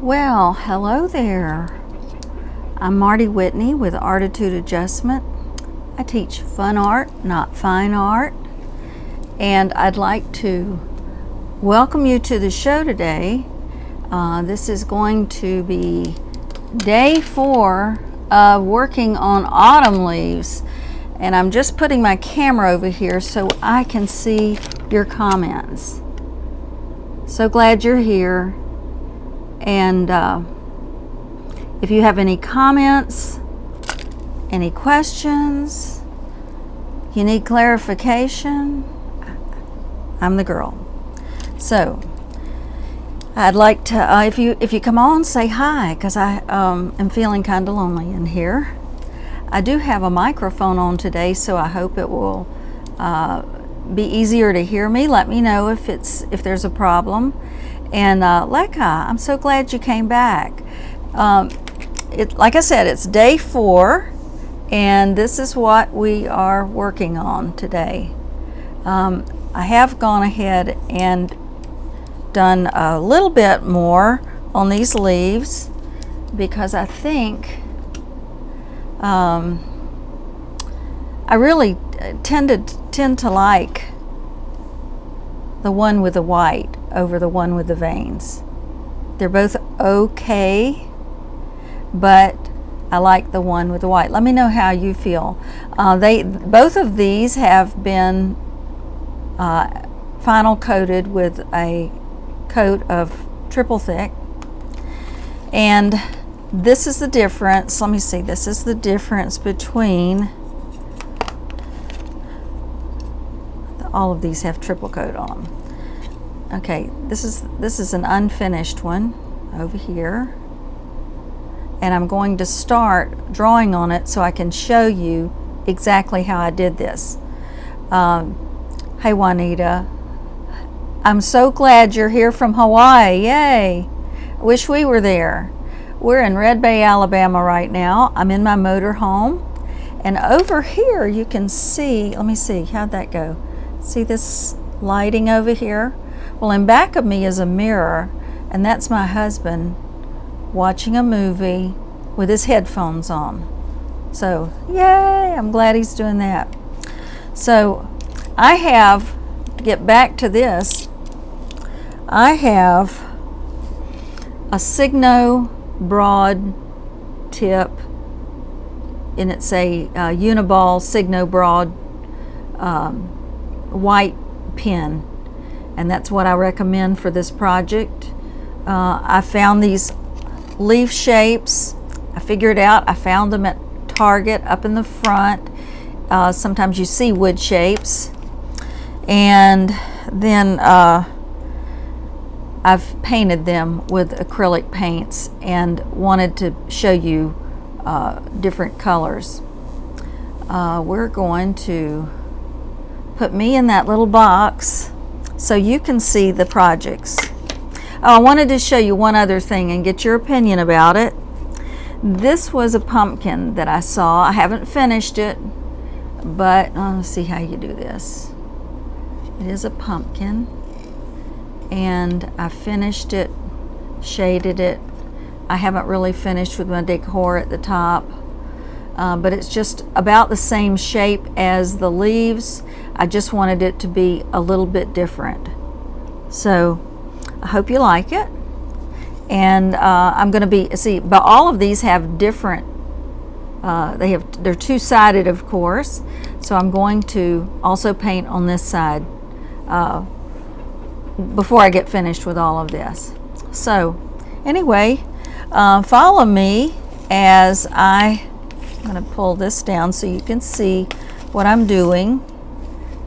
Well, hello there. I'm Marty Whitney with ARTitude Adjustment. I teach fun art, not fine art. And I'd like to welcome you to the show today. This is going to be day 4 of working on autumn leaves. And I'm just putting my camera over here so I can see your comments. So glad you're here. And if you have any comments, any questions, you need clarification, I'm the girl. So I'd like to, if you come on, say hi, because I am feeling kind of lonely in here. I do have a microphone on today, so I hope it will be easier to hear me. Let me know if there's a problem. And Lekha, I'm so glad you came back. Like I said, it's day 4, and this is what we are working on today. I have gone ahead and done a little bit more on these leaves because I think I really tend to like the one with the white over the one with the veins. They're both okay, but I like the one with the white. Let me know how you feel. Both of these have been final coated with a coat of triple thick, and this is the difference. Let me see. This is the difference between all of these have triple coat on them. Okay, this is an unfinished one over here, and I'm going to start drawing on it so I can show you exactly how I did this. Hey Juanita, I'm so glad you're here from Hawaii. Yay! I wish we were there. We're in Red Bay, Alabama right now. I'm in my motor home, and over here you can see, let me see, how'd that go? See this lighting over here? Well, in back of me is a mirror, and that's my husband watching a movie with his headphones on. So, yay, I'm glad he's doing that. So, I have, to get back to this, I have a Signo broad tip, and it's a Uniball Signo broad white pen, and that's what I recommend for this project. I found these leaf shapes. I figured out, I found them at Target up in the front. Sometimes you see wood shapes, and then I've painted them with acrylic paints and wanted to show you different colors. We're going to put me in that little box so you can see the projects. Oh, I wanted to show you one other thing and get your opinion about it. This was a pumpkin that I saw. I haven't finished it, but let's see how you do this. It is a pumpkin, and I finished it, shaded it. I haven't really finished with my decor at the top, but it's just about the same shape as the leaves. I just wanted it to be a little bit different. So I hope you like it. And I'm going to but all of these have different, they're two-sided, of course. So I'm going to also paint on this side before I get finished with all of this. So anyway, follow me as I'm going to pull this down so you can see what I'm doing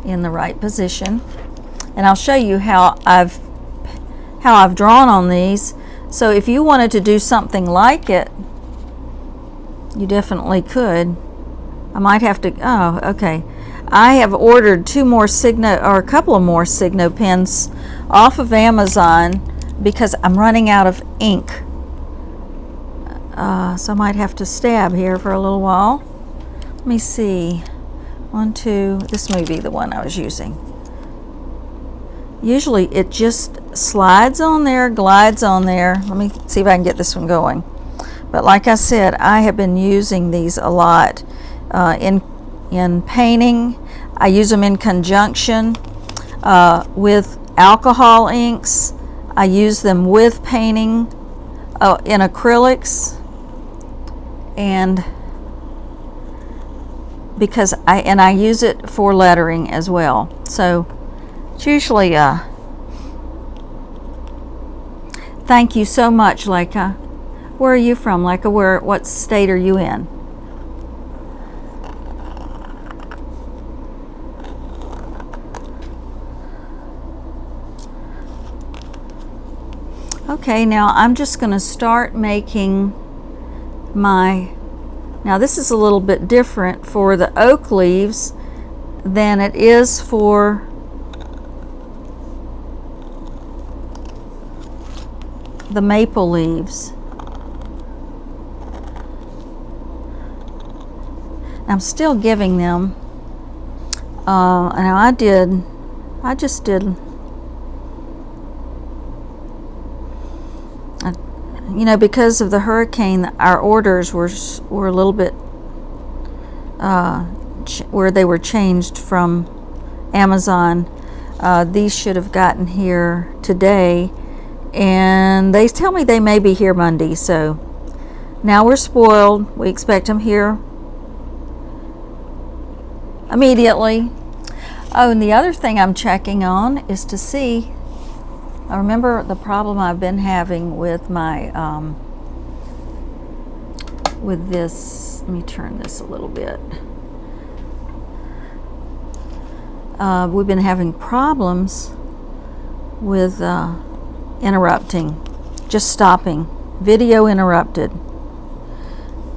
in the right position, and I'll show you how I've drawn on these. So if you wanted to do something like it, you definitely could. I might have to, oh, okay. I have ordered a couple of more Signo pens off of Amazon because I'm running out of ink. So I might have to stab here for a little while. Let me see. 1, 2, this may be the one I was using. Usually it just slides on there, glides on there. Let me see if I can get this one going. But like I said, I have been using these a lot in painting. I use them in conjunction with alcohol inks. I use them with painting in acrylics, and because I use it for lettering as well. So it's usually thank you so much, Leica. Where are you from, Leica? What state are you in? Okay, now I'm just going to start making now this is a little bit different for the oak leaves than it is for the maple leaves. I'm still giving them, I just did, you know, because of the hurricane, our orders were a little bit, where they were changed from Amazon. These should have gotten here today, and they tell me they may be here Monday, so now we're spoiled. We expect them here immediately. Oh, and the other thing I'm checking on is to see, I remember the problem I've been having with my with this. Let me turn this a little bit. We've been having problems with interrupting, just stopping, video interrupted.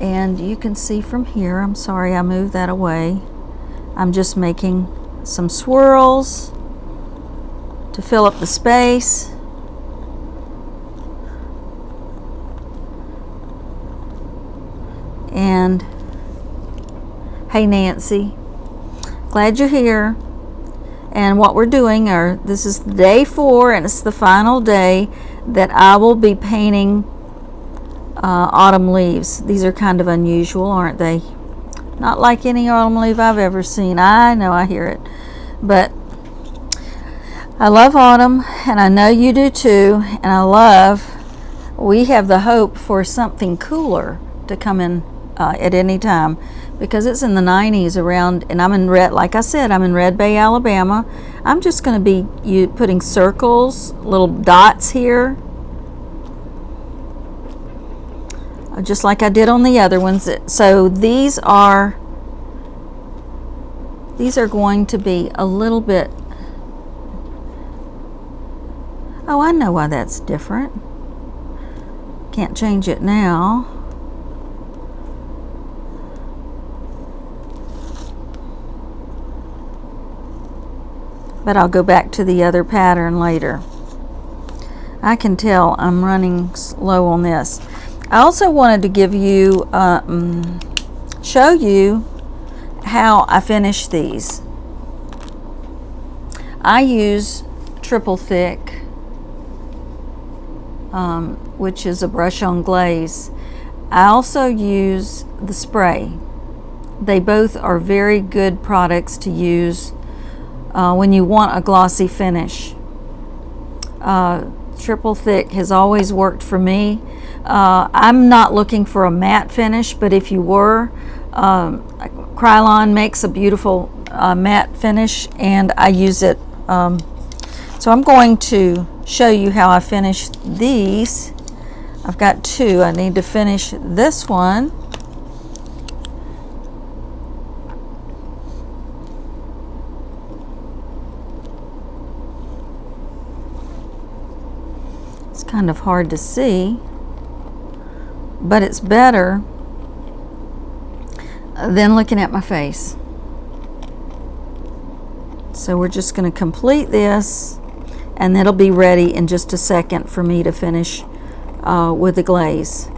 And you can see from here, I'm sorry I moved that away, I'm just making some swirls to fill up the space. And hey Nancy, glad you're here. And what we're doing this is day 4, and it's the final day that I will be painting autumn leaves. These are kind of unusual, aren't they? Not like any autumn leaf I've ever seen. I know, I hear it. But I love autumn, and I know you do too. And we have the hope for something cooler to come in at any time, because it's in the 90s around, and I'm in like I said, I'm in Red Bay, Alabama. I'm just going to be putting circles, little dots here, just like I did on the other ones. So these are going to be a little bit, oh, I know why that's different. Can't change it now. But I'll go back to the other pattern later. I can tell I'm running slow on this. I also wanted to give you, show you how I finish these. I use triple thick, which is a brush on glaze. I also use the spray. They both are very good products to use when you want a glossy finish. Triple thick has always worked for me. I'm not looking for a matte finish, but if you were, Krylon makes a beautiful matte finish, and I use it. So I'm going to show you how I finish these. I've got 2. I need to finish this one. It's kind of hard to see, but it's better than looking at my face. So we're just going to complete this, and it'll be ready in just a second for me to finish with the glaze.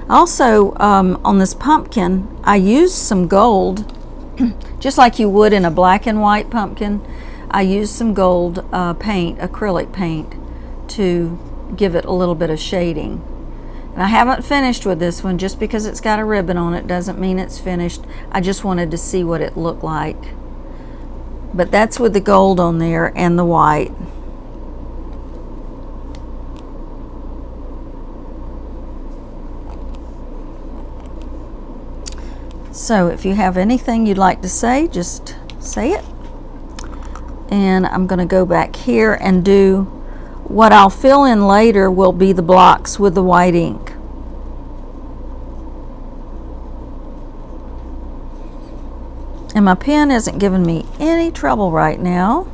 Also, on this pumpkin, I used some gold, just like you would in a black and white pumpkin. I used some gold paint, acrylic paint, to give it a little bit of shading. And I haven't finished with this one. Just because it's got a ribbon on it doesn't mean it's finished. I just wanted to see what it looked like. But that's with the gold on there and the white. So if you have anything you'd like to say, just say it. And I'm going to go back here and do what I'll fill in later will be the blocks with the white ink. And my pen isn't giving me any trouble right now.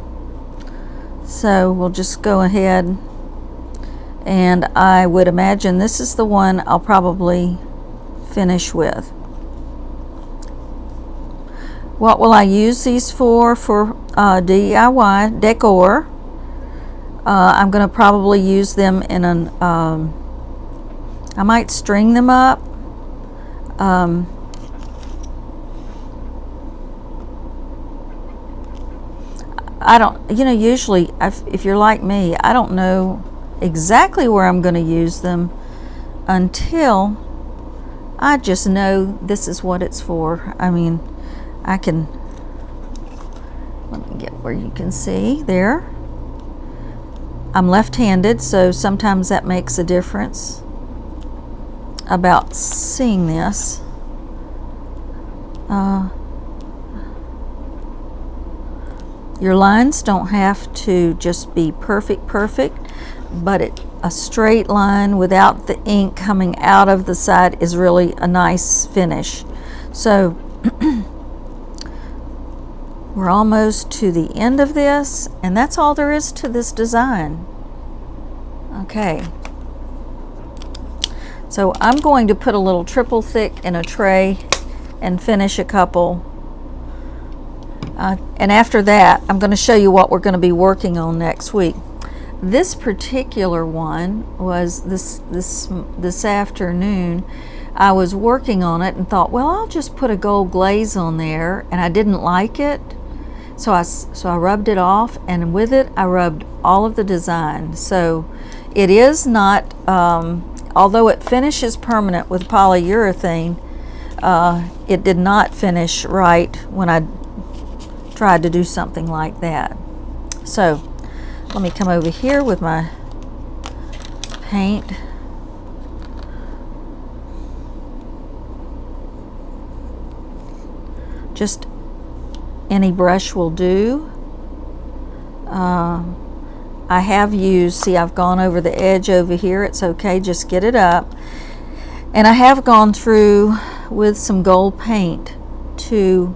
So we'll just go ahead, and I would imagine this is the one I'll probably finish with. What will I use these for DIY decor? I'm going to probably use them in an, I might string them up. I don't, usually if you're like me, I don't know exactly where I'm going to use them until I just know this is what it's for. I mean, let me get where you can see there. I'm left-handed, so sometimes that makes a difference about seeing this. Your lines don't have to just be perfect, but a straight line without the ink coming out of the side is really a nice finish. So we're almost to the end of this, and that's all there is to this design. Okay. So I'm going to put a little triple thick in a tray and finish a couple. And after that, I'm going to show you what we're going to be working on next week. This particular one was this afternoon. I was working on it and thought, well, I'll just put a gold glaze on there, and I didn't like it. So I rubbed it off, and with it I rubbed all of the design. So it is not, although it finishes permanent with polyurethane, it did not finish right when I tried to do something like that. So let me come over here with my paint. Just any brush will do. I have used, see, I've gone over the edge over here. It's okay, just get it up. And I have gone through with some gold paint to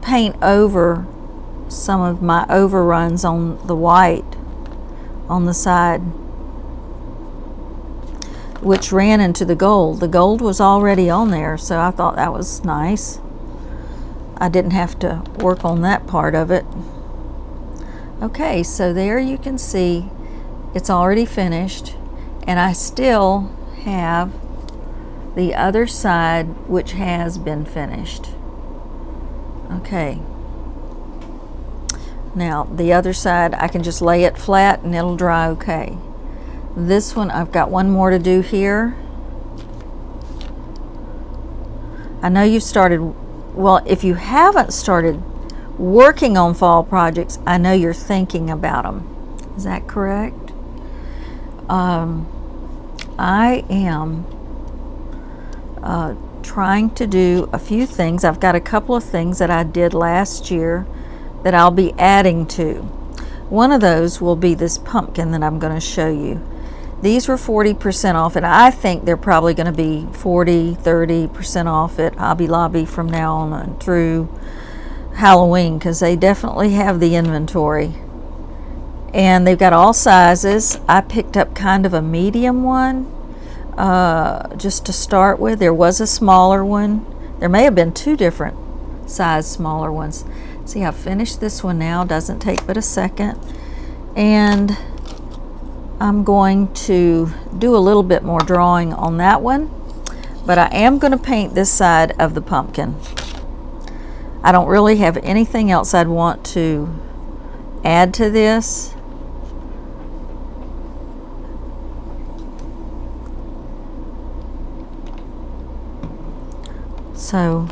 paint over some of my overruns on the white on the side, which ran into the gold. The gold was already on there, so I thought that was nice. I didn't have to work on that part of it. Okay, so there you can see it's already finished, and I still have the other side which has been finished. Okay, now the other side I can just lay it flat and it'll dry okay. This one, I've got one more to do here. I know you've started, well, if you haven't started working on fall projects, I know you're thinking about them. Is that correct? I am trying to do a few things. I've got a couple of things that I did last year that I'll be adding to. One of those will be this pumpkin that I'm going to show you. These were 40% off, and I think they're probably going to be 30% off at Hobby Lobby from now on through Halloween, because they definitely have the inventory. And they've got all sizes. I picked up kind of a medium one just to start with. There was a smaller one. There may have been two different size smaller ones. See, I've finished this one now. Doesn't take but a second. And I'm going to do a little bit more drawing on that one, but I am going to paint this side of the pumpkin. I don't really have anything else I'd want to add to this. So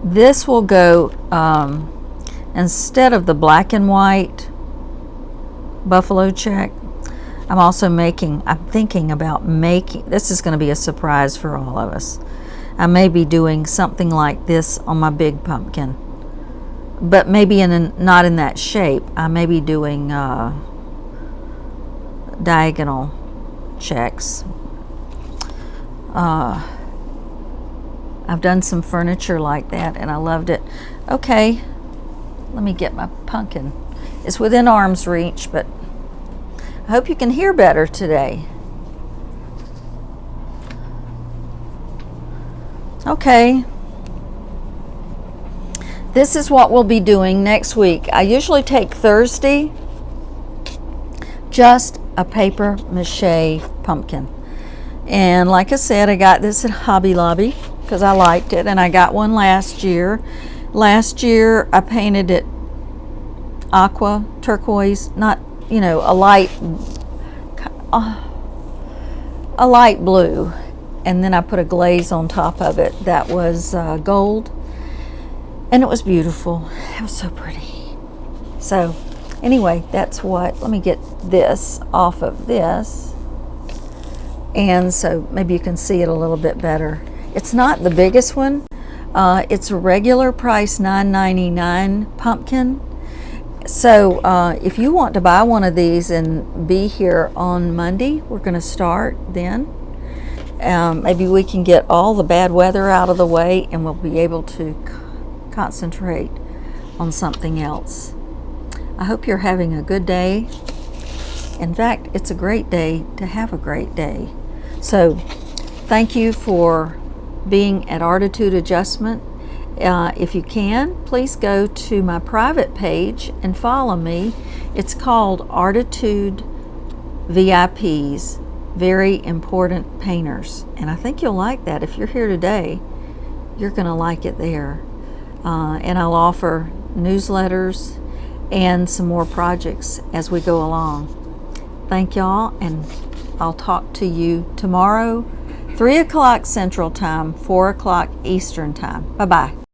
this will go, instead of the black and white buffalo check, I'm thinking about making, this is going to be a surprise for all of us. I may be doing something like this on my big pumpkin, but maybe not in that shape. I may be doing diagonal checks. I've done some furniture like that and I loved it. Okay, let me get my pumpkin. It's within arm's reach, but I hope you can hear better today. Okay, this is what we'll be doing next week. I usually take Thursday, just a paper mache pumpkin. And like I said, I got this at Hobby Lobby because I liked it, and I got one last year. Last year I painted it aqua turquoise, not, you know, a light blue, and then I put a glaze on top of it that was gold, and it was beautiful. It was so pretty. So anyway, that's what, let me get this off of this, and so maybe you can see it a little bit better. It's not the biggest one. It's a regular price $9.99 pumpkin. So if you want to buy one of these and be here on Monday, we're going to start then. Maybe we can get all the bad weather out of the way and we'll be able to concentrate on something else. I hope you're having a good day. In fact, it's a great day to have a great day. So thank you for being at ARTitude Adjustment. If you can, please go to my private page and follow me. It's called ARTitude VIPs, Very Important Painters. And I think you'll like that. If you're here today, you're going to like it there. And I'll offer newsletters and some more projects as we go along. Thank y'all, and I'll talk to you tomorrow, 3 o'clock Central Time, 4 o'clock Eastern Time. Bye-bye.